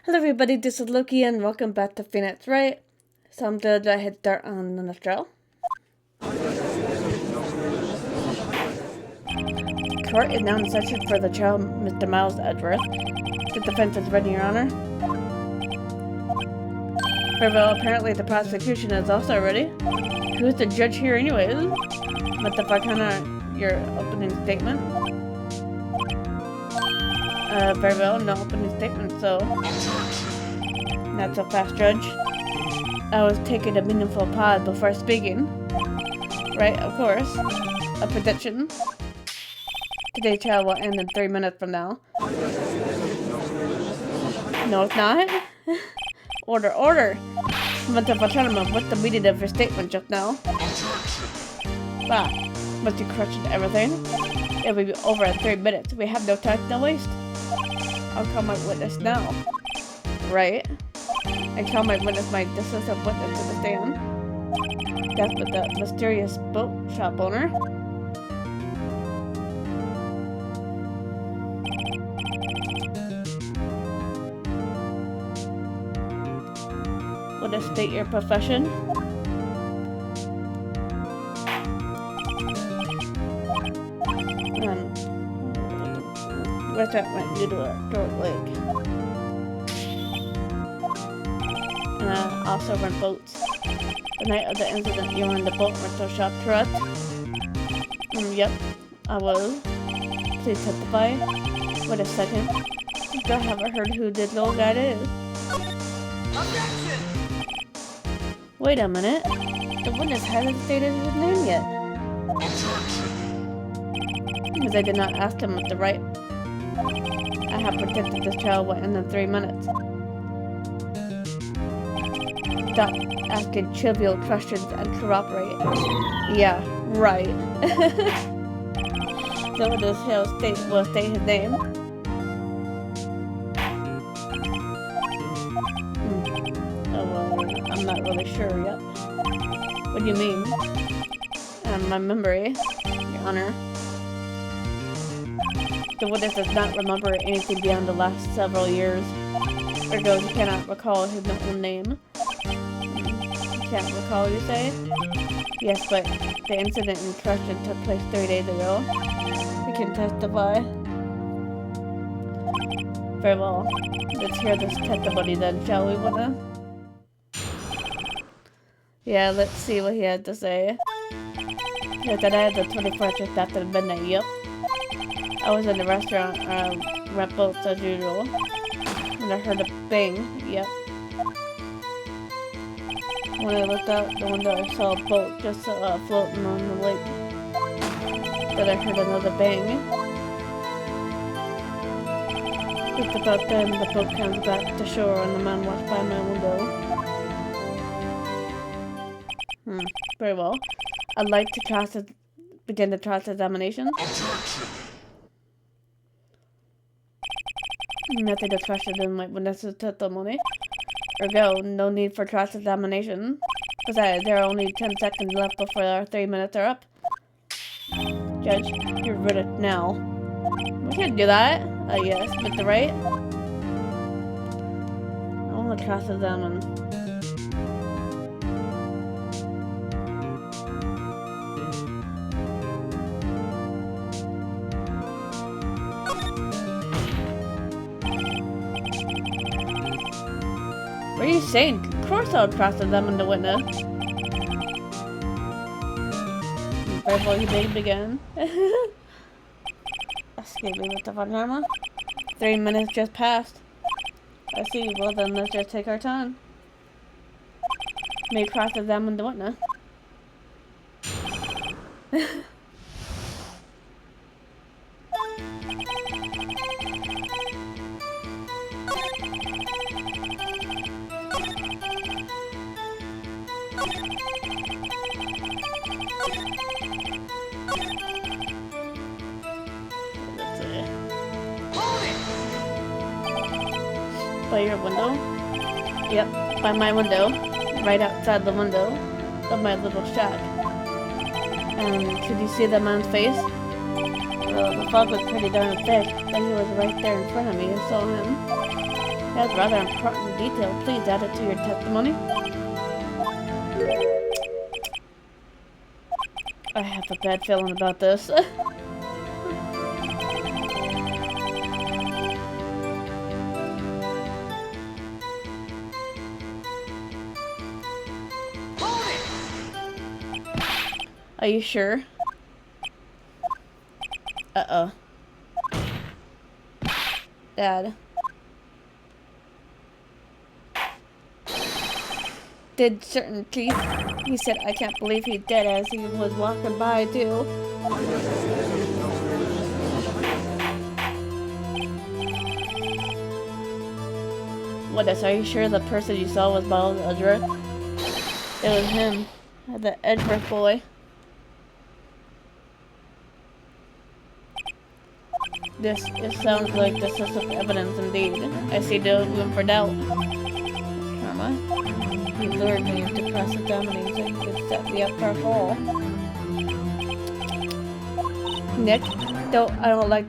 Hello everybody, this is Loki and welcome back to Phoenix, right? So I'm gonna hit dirt on the trail. Court is now in session for the trial, Mr. Miles Edgeworth. The defense is ready, Your Honor. Very well, apparently the prosecution is also ready. Who's the judge here anyways? Mr. Farcana, your opening statement? Very well, no opening statement, so... Not so fast, Judge. I was taking a meaningful pause before speaking. Right, of course. A prediction. Today's trial will end in 3 minutes from now. No, it's not. Order, order! Mr. Farcana, what's the meaning of your statement just now? Wow, must you question everything? It will be over in 3 minutes. We have no time to waste. I'll call my witness now. Right? And call my witness my decisive witness to the stand. That's with the mysterious boat shop owner. Would state your profession? Where's that went due to a short leg? And I also rent boats. The night of the incident, you were in the boat rental shop, correct? Yep, I was. Please testify. Wait a second. Still haven't heard who this little guy is. Objection! Wait a minute. The witness hasn't stated his name yet. Because I did not ask him with the right. I have predicted this trial will end in 3 minutes. Stop asking trivial questions and cooperate. Yeah, right. So this will state his name. Oh well, I'm not really sure yet. What do you mean? My memory, Your Honor. The witness does not remember anything beyond the last several years. Ergo, he cannot recall his own name. Can't recall, you say? Yes, but the incident in question took place 3 days ago. We can testify. Very well. Let's hear this testimony then, shall we, witness? Yeah, let's see what he had to say. Here today, the 21st, just after midnight, yep. I was in the restaurant, rent boats as usual. And I heard a bang, yep. When I looked out the window, I saw a boat just floating on the lake. Then I heard another bang. Just about then, the boat comes back to shore and the man walks by my window. Very well. I'd like to begin the cross-examination. Method of question in my witness's testimony. Ergo, no need for cross-examination. Besides, there are only 10 seconds left before our 3 minutes are up. Judge, you're verdict now. We can't do that. Yes, Mr. Wright. I want to cross-examine. What are you saying? Of course I'll cross-examine the witness. Very well, you made it again. Excuse me, Mr. Farcana. 3 minutes just passed. I see. Well then, let's just take our time. May cross-examine the witness. By your window? Yep, by my window. Right outside the window of my little shack. And could you see the man's face? Well, the fog was pretty darn thick, but he was right there in front of me. I saw him. That's rather important detail. Please add it to your testimony. I have a bad feeling about this. Are you sure? Uh-oh. Dad. Did certain teeth? He said, I can't believe he's dead as he was walking by, too. What is, are you sure the person you saw was Miles Edgeworth? It was him. The Edgeworth boy. This sounds like decisive evidence indeed. I see no room for doubt. Karma? You lured me into cross-examining so you could set me up for a fall. Nick, I don't like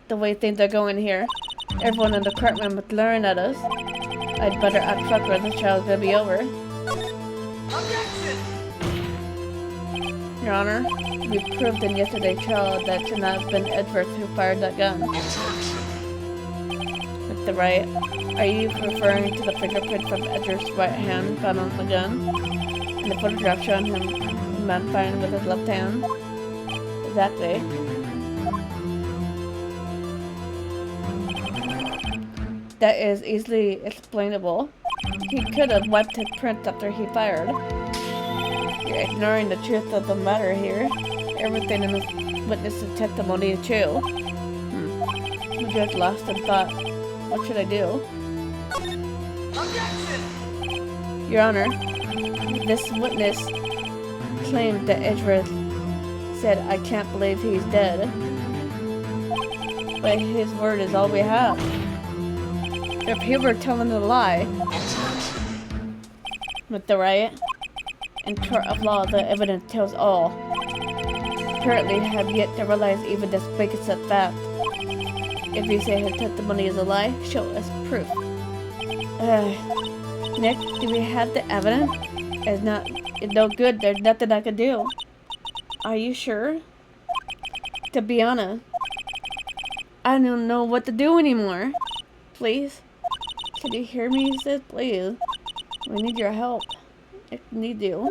the way things are going here. Everyone in the department is glaring at us. I'd better act quick or the trial's gonna be over. Your Honor, we proved in yesterday's trial that it should not have been Edgeworth who fired that gun. With the right, are you referring to the fingerprint from Edgeworth's right hand found on the gun? And the photograph showing him man firing with his left hand? Exactly. That is easily explainable. He could have wiped his print after he fired. You're ignoring the truth of the matter here. Everything in the witness's testimony is true. The judge lost in thought. What should I do? Your Honor, this witness claimed that Edgeworth said, I can't believe he's dead. But his word is all we have. If he were telling a lie, with the right, in court of law, the evidence tells all. Apparently, have yet to realize even this biggest fact. If you say his testimony is a lie, show us proof. Nick, do we have the evidence? It's no good. There's nothing I can do. Are you sure? To be honest, I don't know what to do anymore. Please. Can you hear me, sis? Please. We need your help. I need you.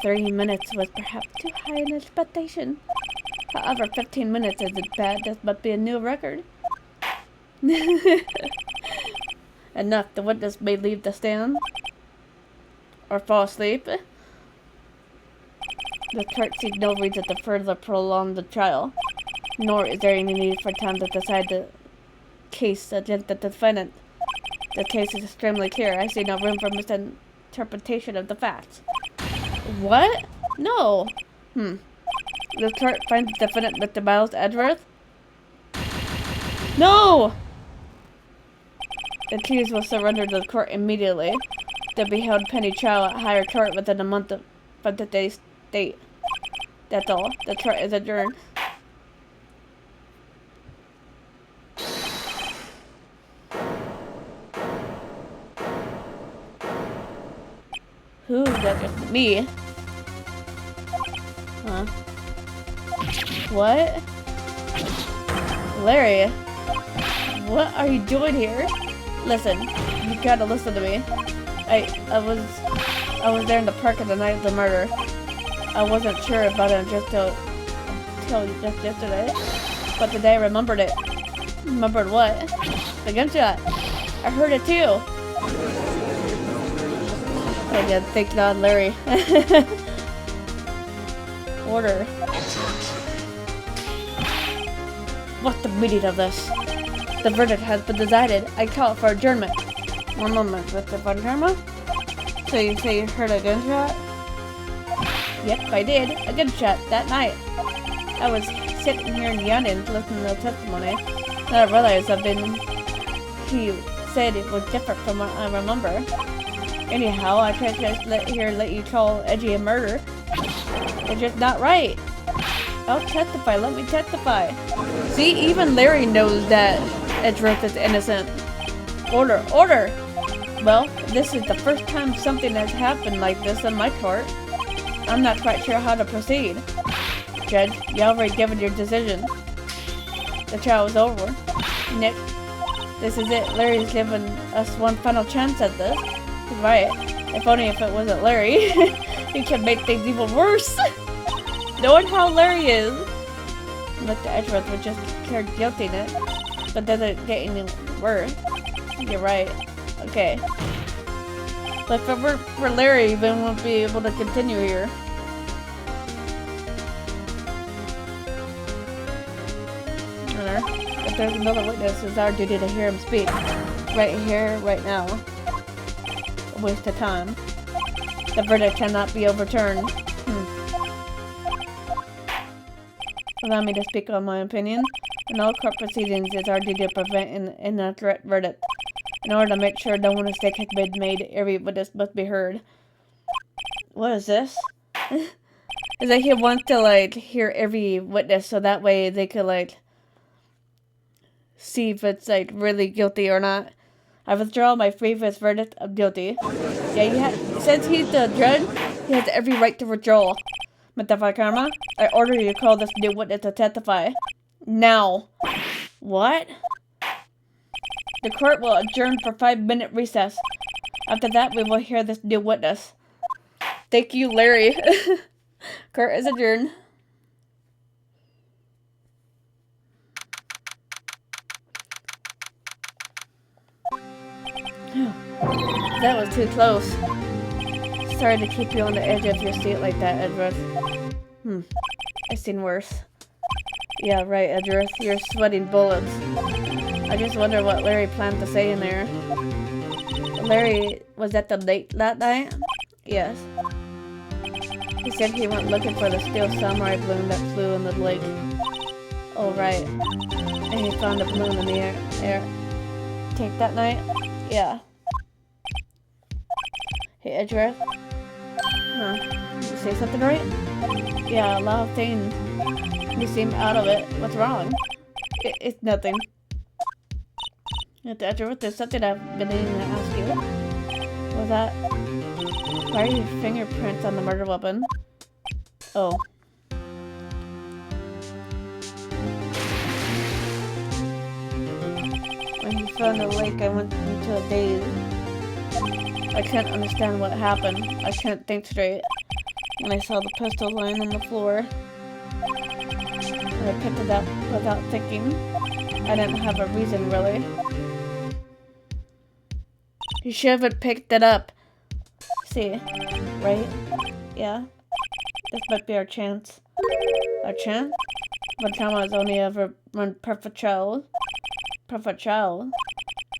30 minutes was perhaps too high an expectation. However, 15 minutes isn't bad. This must be a new record. Enough. The witness may leave the stand. Or fall asleep. The court sees no reason to further prolong the trial. Nor is there any need for time to decide the case against the defendant. The case is extremely clear. I see no room for misinterpretation of the facts. What? No. The court finds the defendant Mr. Miles Edgeworth? No! The accused will surrender to the court immediately. They'll be held pending trial at higher court within a month from today's date. That's all. The court is adjourned. Who? That's just me. Huh? What? Larry, what are you doing here? Listen, you gotta listen to me. I was there in the park on the night of the murder. I wasn't sure about it until just yesterday. But today I remembered it. Remembered what? The gunshot. I heard it too. Oh yeah, thank God, Larry. Order. What's the meaning of this? The verdict has been decided. I call for adjournment. One moment, Mr. Von Karma. So you say you heard a gunshot? Yep, I did. A gunshot that night. I was sitting here in yawning, listening to the testimony. Then I realized he said it was different from what I remember. Anyhow, I can't just let you call Edgy a murder. It's just not right. I'll testify. Let me testify. See, even Larry knows that Edgeworth is innocent. Order, order! Well, this is the first time something has happened like this in my court. I'm not quite sure how to proceed. Judge, you already given your decision. The trial is over. Nick, this is it. Larry's given us one final chance at this. He's right. If only if it wasn't Larry. He can make things even worse. Knowing how Larry is. Look, the Edgeworth would just declare guilty in it. But doesn't get any worse. You're right. Okay. But if it weren't for Larry, then we won't be able to continue here. If there's another witness, it's our duty to hear him speak. Right here, right now. A waste of time. The verdict cannot be overturned. Allow me to speak on my opinion. In all court proceedings, it's our duty to prevent an inaccurate verdict. In order to make sure no mistake has been made, every witness must be heard. What is this? It's like he wants to, like, hear every witness so that way they could, like, see if it's, like, really guilty or not. I withdraw my previous verdict of guilty. Yeah, since he's the judge, he has every right to withdraw. Mr. Karma, I order you to call this new witness to testify. Now. What? The court will adjourn for 5-minute recess. After that, we will hear this new witness. Thank you, Larry. Court is adjourned. That was too close. Sorry to keep you on the edge of your seat like that, Edgeworth. I've seen worse. Yeah, right, Edgeworth. You're sweating bullets. I just wonder what Larry planned to say in there. Larry was at the lake that night? Yes. He said he went looking for the steel samurai balloon that flew in the lake. Oh, right. And he found a balloon in the air tank that night? Yeah. Hey, Edgeworth. Did you say something right? Yeah, a lot of things. You seem out of it. What's wrong? It's nothing. Edgeworth, there's something I've been needing to ask you. Was that... Why are your fingerprints on the murder weapon? Oh. When you found the lake, I went into a daze. I can't understand what happened. I can't think straight. When I saw the pistol lying on the floor, and I picked it up without thinking. I didn't have a reason, really. You should have picked it up. See, right? Yeah. This might be our chance. Our chance? One time I was only ever one perfect child. Perfect child.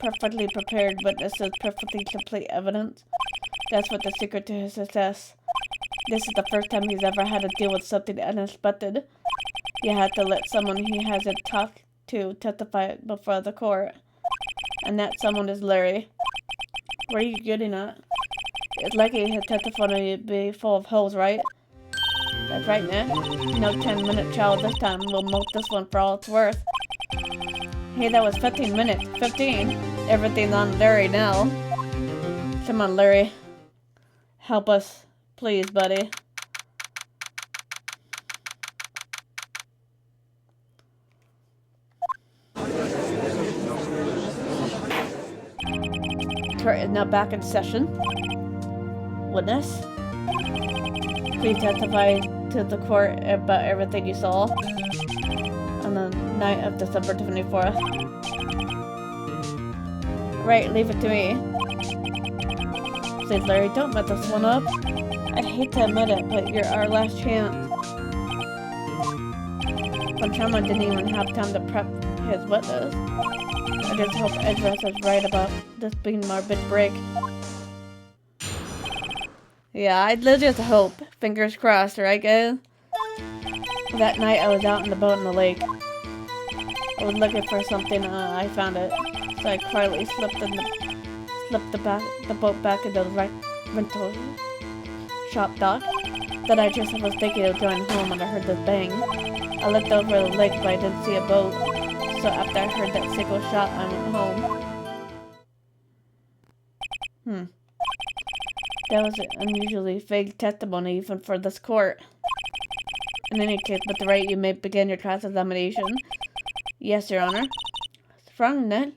Perfectly prepared witnesses, perfectly complete evidence. That's what the secret to his success. This is the first time he's ever had to deal with something unexpected. You had to let someone he hasn't talked to testify before the court. And that someone is Larry. Where are you getting at? It's likely his testimony would be full of holes, right? That's right, Nick. No 10-minute child this time. We'll milk this one for all it's worth. Hey, that was 15 minutes. 15? Everything's on Larry now. Come on, Larry. Help us. Please, buddy. Court is now back in session. Witness, please testify to the court about everything you saw on the night of December 24th. Right, leave it to me. Please, Larry, don't mess this one up. I hate to admit it, but you're our last chance. Conchama didn't even have time to prep his witness. I just hope Edgeworth is right about this being my big break. Yeah, I just hope. Fingers crossed, right, guys? That night I was out in the boat in the lake. I was looking for something, I found it. So I quietly slipped the boat back into the rental shop dock. Then I just was thinking of going home when I heard this bang. I looked over the lake but I didn't see a boat. So after I heard that single shot, I went home. That was an unusually vague testimony even for this court. In any case, but the right, you may begin your cross-examination. Yes, Your Honor. What's wrong, Ned?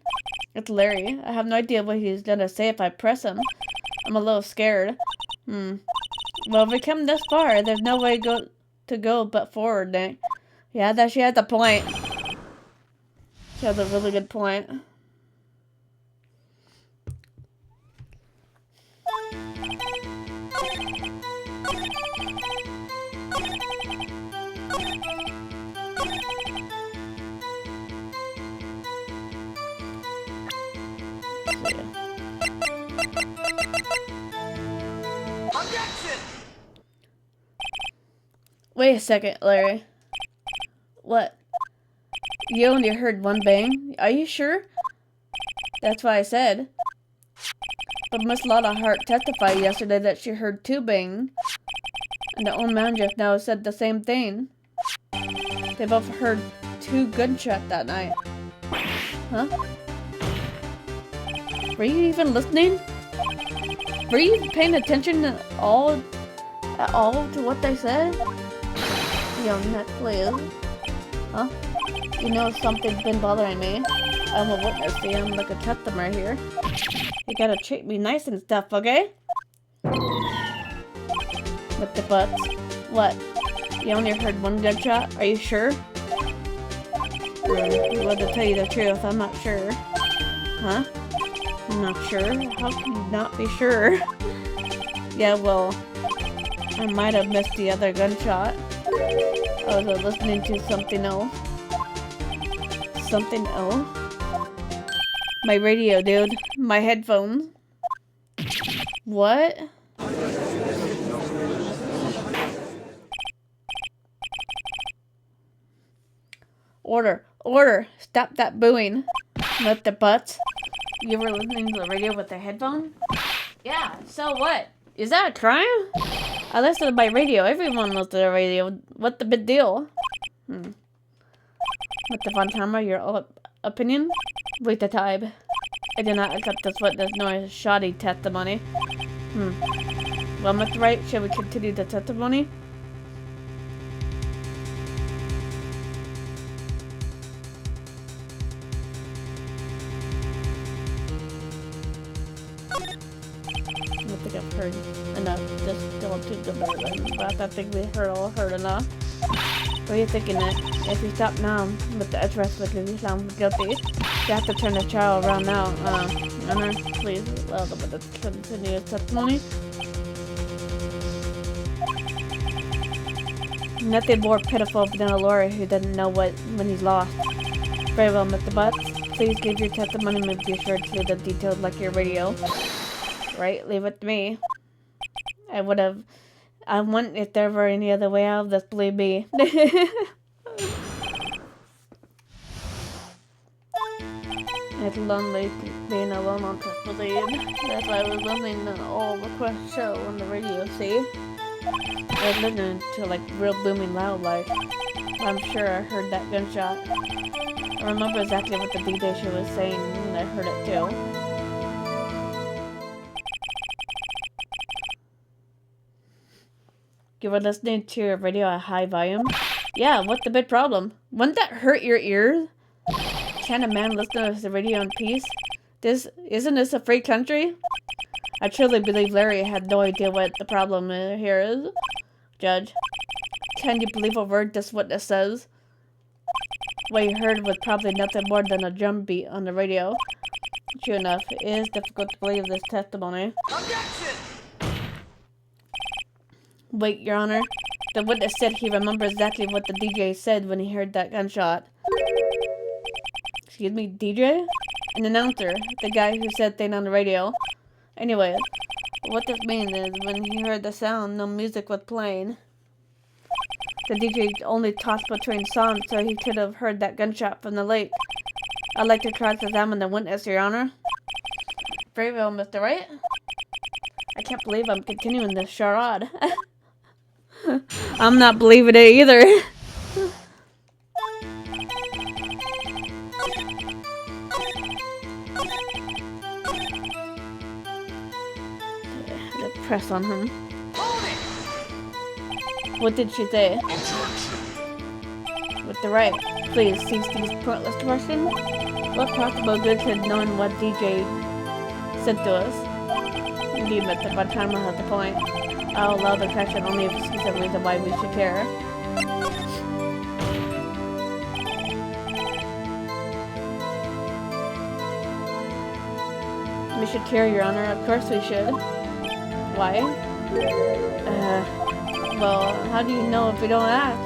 It's Larry. I have no idea what he's gonna say if I press him. I'm a little scared. Well, if we come this far, there's no way to go but forward, Nick. Yeah, she has a point. She has a really good point. Wait a second, Larry. What? You only heard one bang? Are you sure? That's what I said. But Miss Lotta Hart testified yesterday that she heard 2 bang. And the old man just now said the same thing. They both heard 2 gunshots that night. Huh? Were you even listening? Were you paying attention at all to what they said? Yo, Ned, please. Huh? You know something's been bothering me. I'm a witness, see, I'm like a customer here. You gotta treat me nice and stuff, okay? With the butts. What? You only heard 1 gunshot? Are you sure? Well, to tell you the truth, I'm not sure. Huh? I'm not sure? How can you not be sure? Yeah, well, I might have missed the other gunshot. I was listening to something else. Something else? My radio, dude. My headphones. What? Order! Order! Stop that booing. With the butts. You were listening to the radio with the headphone? Yeah, so what? Is that a crime? I listen to my radio. Everyone listens to the radio. What the big deal? With the Fontana, your opinion? Wait the time. I do not accept this witness nor shoddy testimony. Well, Mr. Wright, shall we continue the testimony? I think I've heard enough. Just don't do the burden. But I think we heard enough. What are you thinking, Nick? If you stop now with the address because you sound guilty, you have to turn the trial around now. Honor, please allow the witness to continue his testimony. Nothing more pitiful than a lawyer who doesn't know when he's lost. Very well, Mr. Butts. Please give your testimony and be sure to leave the details like your radio. Right? Leave it to me. I wouldn't if there were any other way out of this, believe me. It's lonely being alone on Christmas Eve. That's why I was listening to all the Quest show on the radio, see? I was listening to like real booming loud like. I'm sure I heard that gunshot. I remember exactly what the DJ show was saying and I heard it too. You were listening to your radio at high volume? Yeah, what's the big problem? Wouldn't that hurt your ears? Can't a man listen to the radio in peace? Isn't this a free country? I truly believe Larry had no idea what the problem here is. Judge, can you believe a word this witness says? What you heard was probably nothing more than a drum beat on the radio. True enough, it is difficult to believe this testimony. Objection! Wait, Your Honor. The witness said he remembers exactly what the DJ said when he heard that gunshot. Excuse me, DJ? An announcer, the guy who said things on the radio. Anyway, what this means is when he heard the sound, no music was playing. The DJ only tossed between songs, so he could have heard that gunshot from the lake. I'd like to cross-examine the witness, Your Honor. Very well, Mr. Wright. I can't believe I'm continuing this charade. I'm not believing it either. press on him. What did she say? With the right. Please cease these pointless questions. What possible good could knowing what DJ said to us? Indeed, Mr. Bacharma has a point. I'll allow the question only if it's a reason why we should care. We should care, Your Honor. Of course we should. Why? Well, how do you know if we don't ask,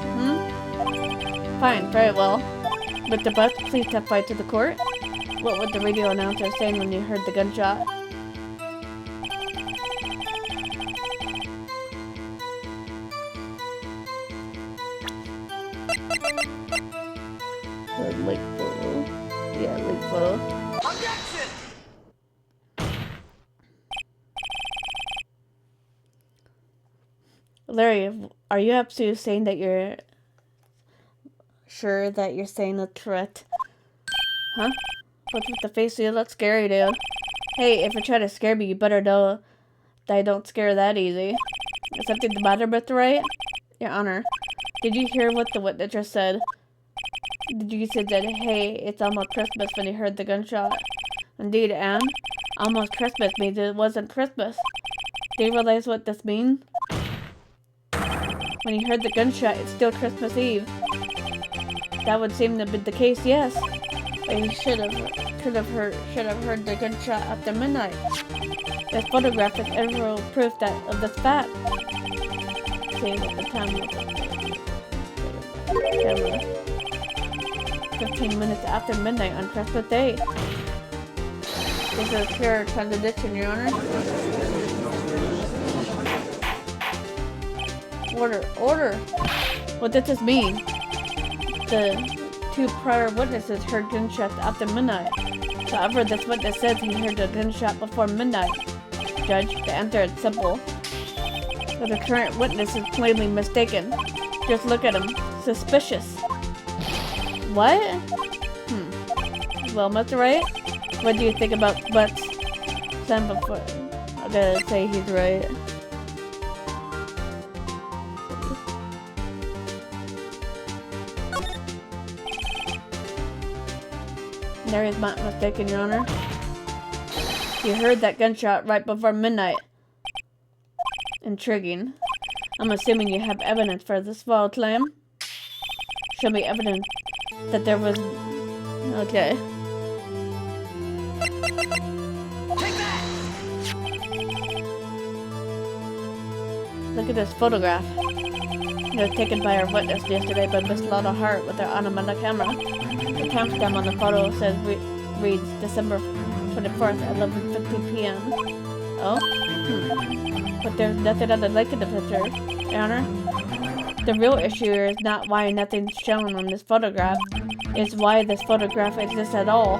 Fine, very well. But the bus, please testify to the court. What would the radio announcer saying when you heard the gunshot? The lake photo. Yeah, lake photo. Objection! Larry, are you absolutely saying that you're sure that you're saying the truth? Huh? What's with the face? You look scary, dude. Hey, if you try to scare me, you better know that I don't scare that easy. Is something the matter with the right? Your Honor, did you hear what the witness just said? Did you say that, hey, it's almost Christmas when you heard the gunshot? Indeed, and almost Christmas means it wasn't Christmas. Do you realize what this means? When you heard the gunshot, it's still Christmas Eve. That would seem to be the case, yes. But you should have heard the gunshot after midnight. This photograph is everal proof of this fact. See what the time was. Camera. 15 minutes after midnight on Christmas Day. This is a pure contradiction, Your Honor. Order. What does this mean? The two prior witnesses heard gunshots after midnight. However, this witness says he heard a gunshot before midnight. Judge, the answer is simple. But the current witness is plainly mistaken. Just look at him. Suspicious. What? Well, Mr. Wright, what do you think about what's said before? I gotta say he's right. There is not mistaken, Your Honor. You heard that gunshot right before midnight. Intriguing. I'm assuming you have evidence for this false claim. Show me evidence that there was... Okay. Look at this photograph. It was taken by our witness yesterday by Miss Lotta Hart with her automatic camera. The timestamp on the photo says reads December 24th at 11:50 p.m. Oh? But there's nothing on the lake in the picture, Your Honor. The real issue is not why nothing's shown on this photograph. It's why this photograph exists at all.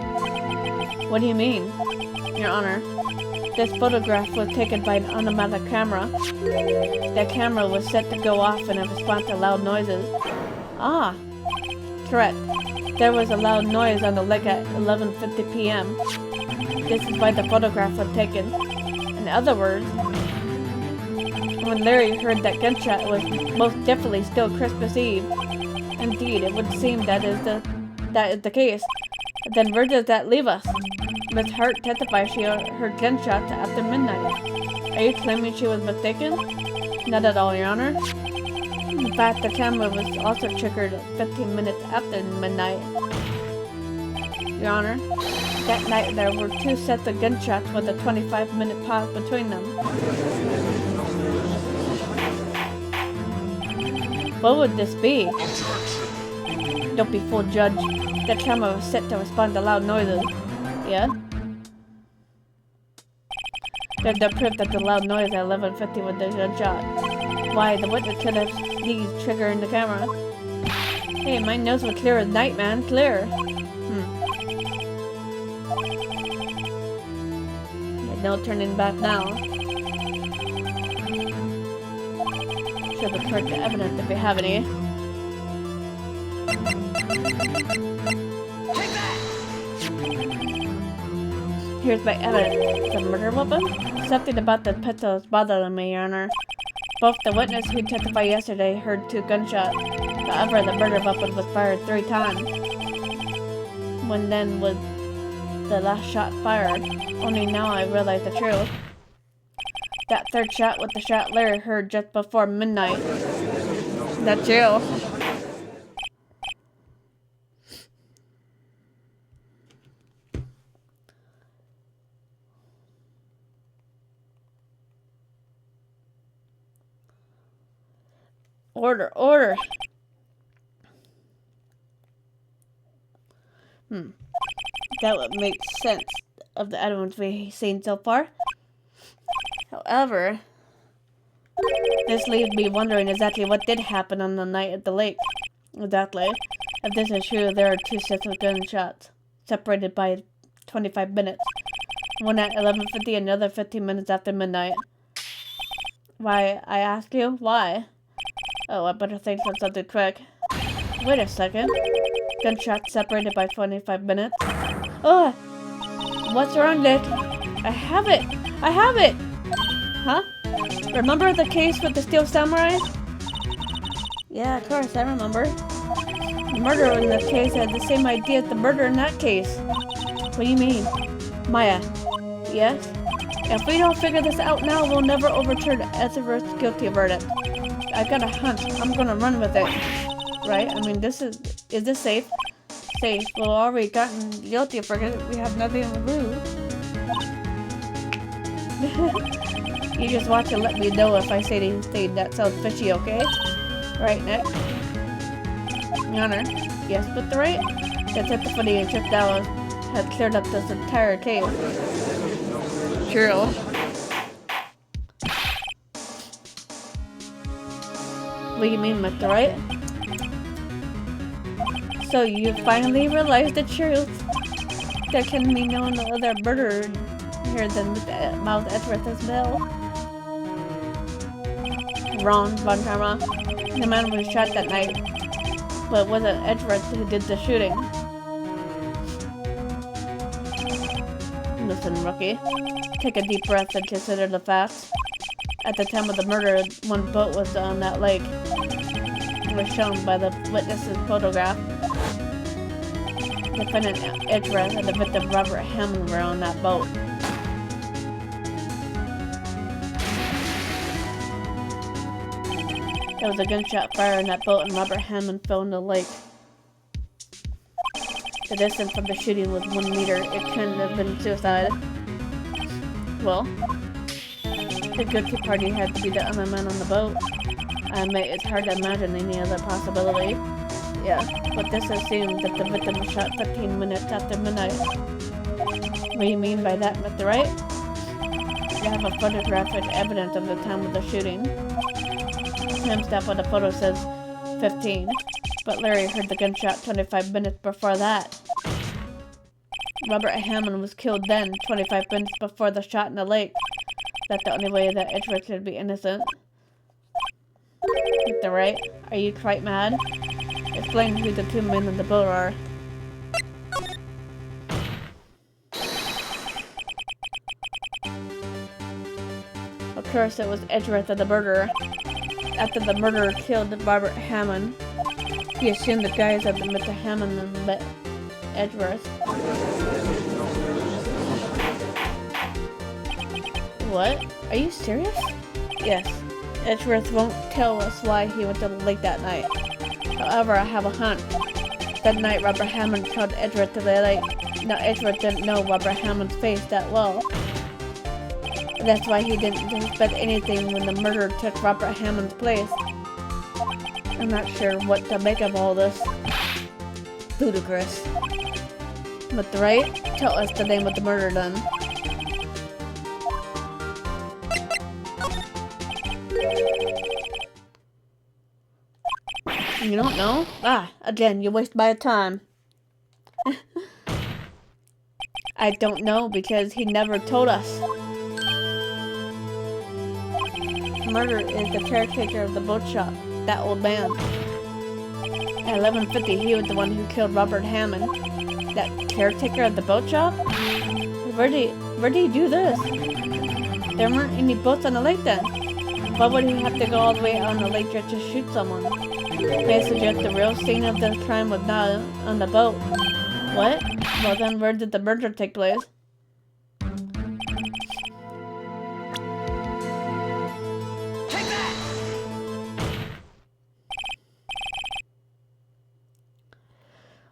What do you mean? Your Honor, this photograph was taken by an automatic camera. That camera was set to go off in response to loud noises. Ah, correct. There was a loud noise on the lake at 11:50 p.m. This is why the photograph was taken. In other words, when Larry heard that gunshot, it was most definitely still Christmas Eve. Indeed, it would seem that is the case. Then where does that leave us? Miss Hart testified she heard gunshots after midnight. Are you claiming she was mistaken? Not at all, Your Honor. In fact, the camera was also triggered 15 minutes after midnight. Your Honor, that night there were two sets of gunshots with a 25-minute pause between them. What would this be? Don't be fooled, Judge. That camera was set to respond to loud noises. Yeah? There's no proof that the loud noise at 11:50 was the gunshot. Why, the witness could have sneezed triggering the camera. Hey, my nose was clear as night, man. Clear. There's no turning back now. Show the court the evidence if we have any. Here's my evidence. The murder weapon? Something about the pistol is bothering me, Your Honor. Both the witness who testified yesterday heard 2 gunshots. However, the murder weapon was fired 3 times. When then was the last shot fired? Only now I realize the truth. That 3rd shot was the shot Larry heard just before midnight. That's you. Order, order. That would make sense of the evidence we've seen so far. However, this leaves me wondering exactly what did happen on the night at the lake. Exactly. If this is true, there are 2 sets of gunshots, separated by 25 minutes. One at 11:50 and another 15 minutes after midnight. Why, I ask you, why? Oh, I better think of something quick. Wait a second. Gunshots separated by 25 minutes. Oh! What's wrong, Nick? I have it! I have it! Huh? Remember the case with the Steel Samurai? Yeah, of course, I remember. The murderer in this case had the same idea as the murderer in that case. What do you mean? Maya. Yes? If we don't figure this out now, we'll never overturn Ezra's guilty verdict. I got a hunch. I'm gonna run with it. Right? I mean, is this safe? Safe. Well, already gotten guilty for it. We have nothing to lose. You just watch and let me know if I say anything that sounds fishy, okay? Right, Nick? Your Honor. Yes, but the right? That's at the funny and Chip Dallas had cleared up this entire case. True. What do you mean, Mr. Wright? So you finally realized the truth. There can be no other murderer here than Mouth Edgeworth's Mill. Wrong, Von Karma. The man was shot that night, but it wasn't Edgeworth who did the shooting. Listen, rookie. Take a deep breath and consider the facts. At the time of the murder, 1 boat was on that lake. It was shown by the witness's photograph. Defendant Edgeworth and the victim Robert Hammond were on that boat. There was a gunshot fire in that boat and Robert Hammond fell in the lake. The distance from the shooting was 1 meter. It couldn't have been suicide. Well, the guilty party had to be the other man on the boat. I admit it's hard to imagine any other possibility. Yeah, but this assumes that the victim was shot 15 minutes after midnight. What do you mean by that, Mr. Wright? You have a photographic evidence of the time of the shooting. Timestamp on the photo says 15, but Larry heard the gunshot 25 minutes before that. Robert Hammond was killed then, 25 minutes before the shot in the lake. That's the only way that Edgeworth could be innocent. Mr. Wright, are you quite mad? Explain who the 2 men in the boat are. Of course, it was Edgeworth the murderer. After the murderer killed Robert Hammond, he assumed the guys had been Mr. Hammond and Edgeworth. What? Are you serious? Yes. Edgeworth won't tell us why he went to the lake that night. However, I have a hunch. That night, Robert Hammond called Edgeworth to the lake. Now, Edgeworth didn't know Robert Hammond's face that well. That's why he didn't suspect anything when the murderer took Robert Hammond's place. I'm not sure what to make of all this. Ludicrous. Mr. Wright, tell us the name of the murder then. You don't know? Ah, again, you waste my time. I don't know because he never told us. Murder is the caretaker of the boat shop, that old man. At 11:50, he was the one who killed Robert Hammond. That caretaker of the boat shop? Where did he do this? There weren't any boats on the lake then. Why would he have to go all the way out on the lake just to shoot someone? May I suggest the real scene of the crime was not on the boat. What? Well then, where did the murder take place?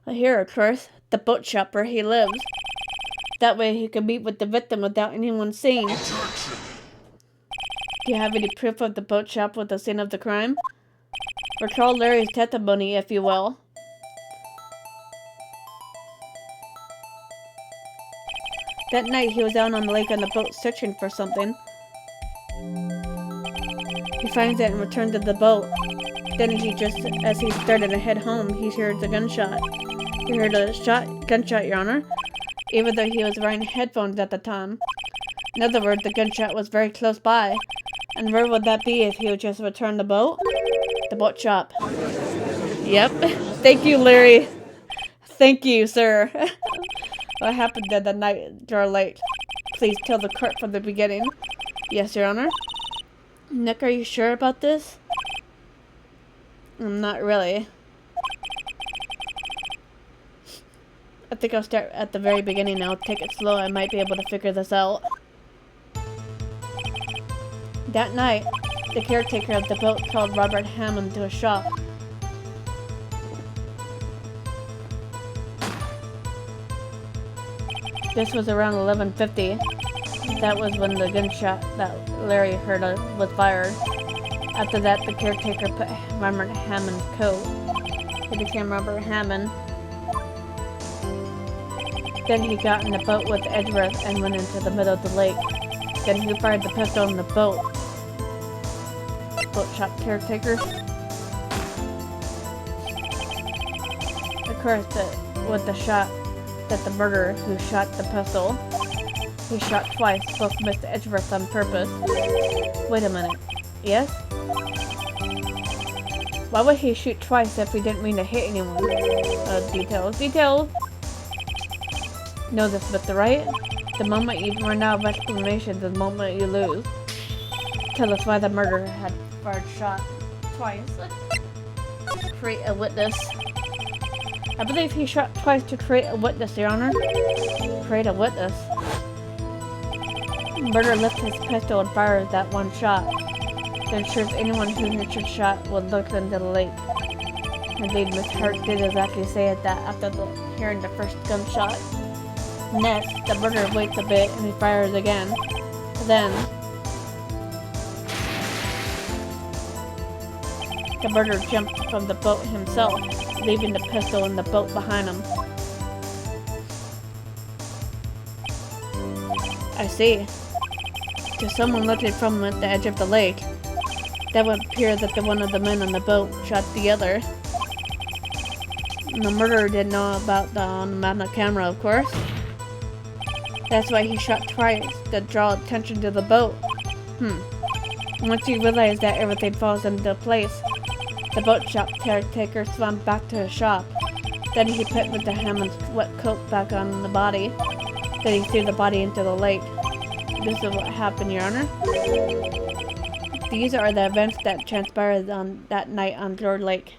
Here, of course, the boat shop where he lives. That way he could meet with the victim without anyone seeing. Do you have any proof of the boat shop with the scene of the crime? Recall Larry's testimony, if you will. That night he was out on the lake on the boat searching for something. He finds it and returns to the boat. Then as he started to head home, he hears a gunshot. He heard a gunshot, Your Honor, even though he was wearing headphones at the time. In other words, the gunshot was very close by. And where would that be if he would just return the boat? The boat shop. Yep. Thank you, Larry. Thank you, sir. What happened at the night Jar Lake? Please tell the court from the beginning. Yes, Your Honor. Nick, are you sure about this? Not really. I think I'll start at the very beginning now. Take it slow. I might be able to figure this out. That night, the caretaker of the boat called Robert Hammond to a shop. This was around 11:50. That was when the gunshot that Larry heard was fired. After that, the caretaker put Robert Hammond's coat. He became Robert Hammond. Then he got in the boat with Edgeworth and went into the middle of the lake. Then he fired the pistol in the boat. Boat shop caretaker. Of course, with the shot that the murderer who shot the pistol. He shot twice, both missed Edgeworth on purpose. Wait a minute. Yes? Why would he shoot twice if he didn't mean to hit anyone? Details. Details! Know this, Mr. Wright? The moment you run out of explanations is the moment you lose. Tell us why the murderer had fired shot twice. Create a witness. I believe he shot twice to create a witness, Your Honor. Create a witness. Murderer lifts his pistol and fires that one shot. Then ensures anyone who Richard shot will look into the lake. Indeed, Miss Hart did exactly say that after hearing the first gunshot. Next, the murderer waits a bit and he fires again. Then, the murderer jumped from the boat himself, leaving the pistol in the boat behind him. I see. To someone looking from the edge of the lake, that would appear that one of the men on the boat shot the other. The murderer didn't know about the on-the camera, of course. That's why he shot twice, to draw attention to the boat. Once you realize that everything falls into place, the boat shop caretaker swam back to his shop. Then he put Mr. Hammond's wet coat back on the body. Then he threw the body into the lake. This is what happened, Your Honor. These are the events that transpired on that night on George Lake.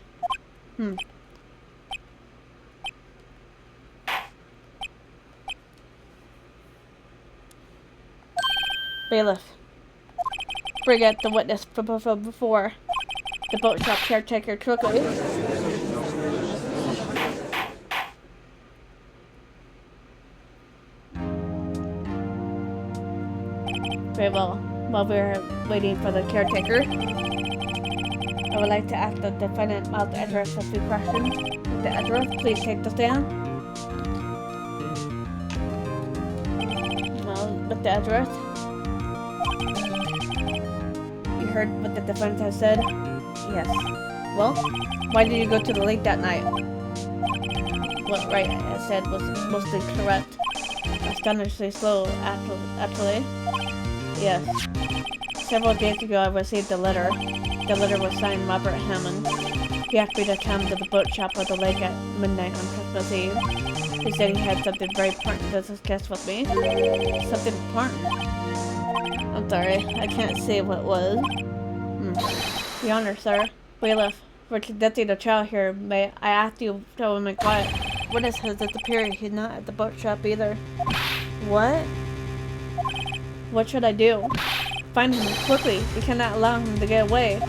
Bailiff. Bring out the witness before. The boat shop caretaker quickly. Very well. While we're waiting for the caretaker, I would like to ask the defendant, Miles Edgeworth, a few questions. Mr. Edgeworth, please take the stand. Well, Mr. Edgeworth, you heard what the defense has said? Yes. Well, why did you go to the lake that night? What Wright has said was mostly correct. Astonishingly slow, actually. Yes. Several days ago I received a letter. The letter was signed Robert Hammond. He asked me to come to the boat shop at the lake at midnight on Christmas Eve. He said he had something very important to discuss with me. Something important. I'm sorry, I can't say what it was. Your Honor, sir. Bailiff, for conducting the trial here, may I ask you to remain quiet? Witness has disappeared. He's not at the boat shop either. What? What should I do? Find him quickly. We cannot allow him to get away.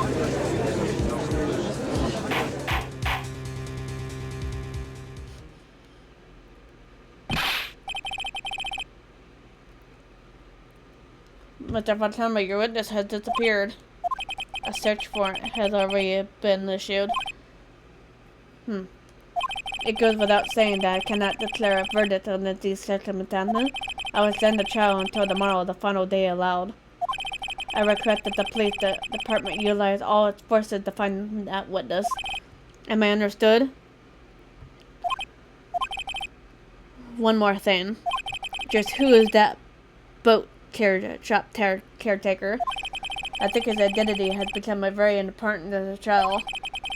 Mr. Fatima, your witness has disappeared. A search warrant has already been issued. It goes without saying that I cannot declare a verdict under these circumstances. I will send the trial until tomorrow, the final day allowed. I request that the police department utilize all its forces to find that witness. Am I understood? One more thing. Just who is that boat caretaker? I think his identity has become a very important to the trial.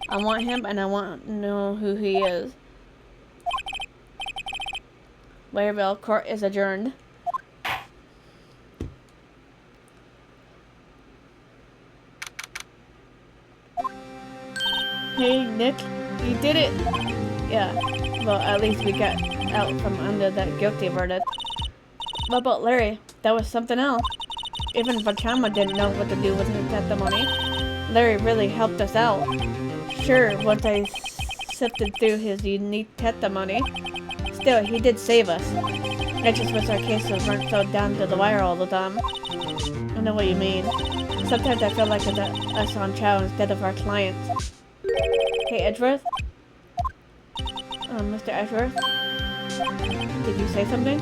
I want him, and I want to know who he is. Waverville Court is adjourned. Hey, Nick, you did it! Yeah, well, at least we got out from under that guilty verdict. What about Larry? That was something else. Even Fatima didn't know what to do with his testimony. Larry really helped us out. Sure, once I sifted through his unique testimony. Still, he did save us. I just wish our cases weren't so down to the wire all the time. I know what you mean. Sometimes I feel like it's us on trial instead of our clients. Hey, Edgeworth? Mr. Edgeworth? Did you say something?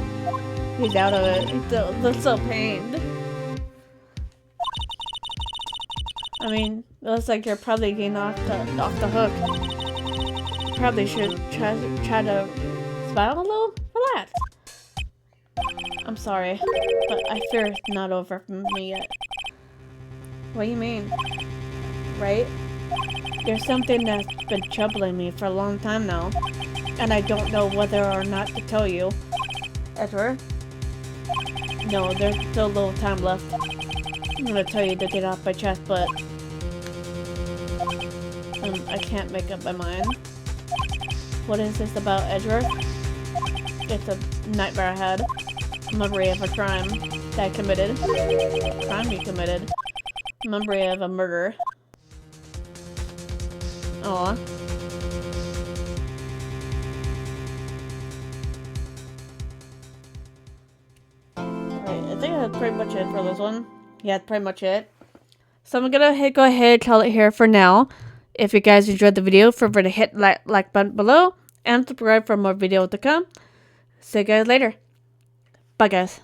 He's out of it. He looks so pained. I mean, it looks like you're probably getting off the hook. Probably should try to smile a little? Relax. I'm sorry, but I fear it's not over for me yet. What do you mean? Right? There's something that's been troubling me for a long time now, and I don't know whether or not to tell you. Edward? No, there's still a little time left. I'm gonna tell you to get off my chest, but I can't make up my mind. What is this about, Edward? It's a nightmare I had. Memory of a crime that I committed. Crime you committed. Memory of a murder. Aw. Alright, I think that's pretty much it for this one. Yeah, that's pretty much it. So I'm gonna go ahead and call it here for now. If you guys enjoyed the video, feel free to hit like button below and subscribe for more videos to come. See you guys later. Bye guys.